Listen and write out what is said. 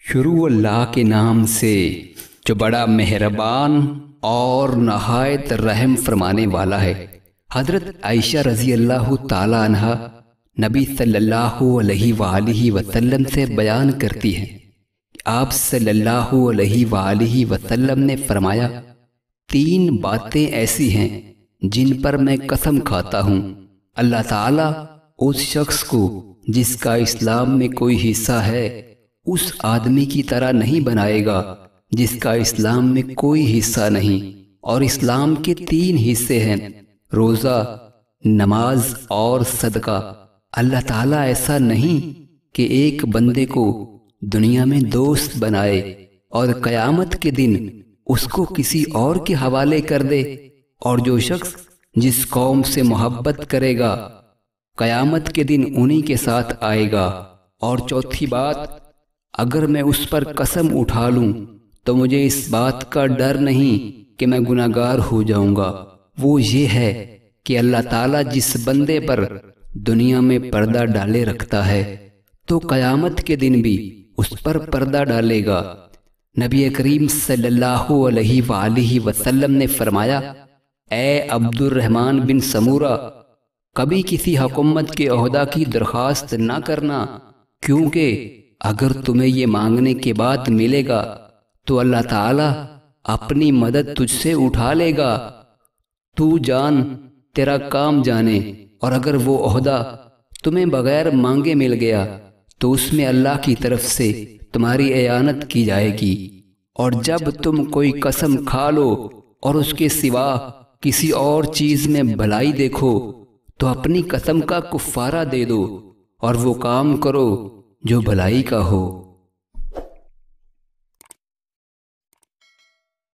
شروع اللہ کے نام سے جو بڑا مہربان اور نہایت رحم فرمانے والا ہے۔ حضرت عائشہ رضی اللہ تعالی عنہا نبی صلی اللہ علیہ وآلہ وسلم سے بیان کرتی ہیں کہ آپ صلی اللہ علیہ وآلہ وسلم نے فرمایا، تین باتیں ایسی ہیں جن پر میں قسم کھاتا ہوں، اللہ تعالیٰ اس شخص کو جس کا اسلام میں کوئی حصہ ہے اس آدمی کی طرح نہیں بنائے گا جس کا اسلام میں کوئی حصہ نہیں۔ اور اسلام کے تین حصے ہیں، روزہ، نماز اور صدقہ۔ اللہ تعالیٰ ایسا نہیں کہ ایک بندے کو دنیا میں دوست بنائے اور قیامت کے دن اس کو کسی اور کے حوالے کر دے، اور جو شخص جس قوم سے محبت کرے گا قیامت کے دن انہی کے ساتھ آئے گا۔ اور چوتھی بات، اگر میں اس پر قسم اٹھا لوں تو مجھے اس بات کا ڈر نہیں کہ میں گناہگار ہو جاؤں گا، وہ یہ ہے کہ اللہ تعالیٰ جس بندے پر دنیا میں پردہ ڈالے رکھتا ہے تو قیامت کے دن بھی اس پر پردہ ڈالے گا۔ نبی کریم صلی اللہ علیہ وآلہ وسلم نے فرمایا، اے عبد الرحمن بن سمورہ، کبھی کسی حکومت کے عہدہ کی درخواست نہ کرنا، کیونکہ اگر تمہیں یہ مانگنے کے بعد ملے گا تو اللہ تعالیٰ اپنی مدد تجھ سے اٹھا لے گا، تو جان تیرا کام جانے۔ اور اگر وہ عہدہ تمہیں بغیر مانگے مل گیا تو اس میں اللہ کی طرف سے تمہاری اعانت کی جائے گی۔ اور جب تم کوئی قسم کھا لو اور اس کے سوا کسی اور چیز میں بھلائی دیکھو تو اپنی قسم کا کفارہ دے دو اور وہ کام کرو جو بھلائی کا ہو۔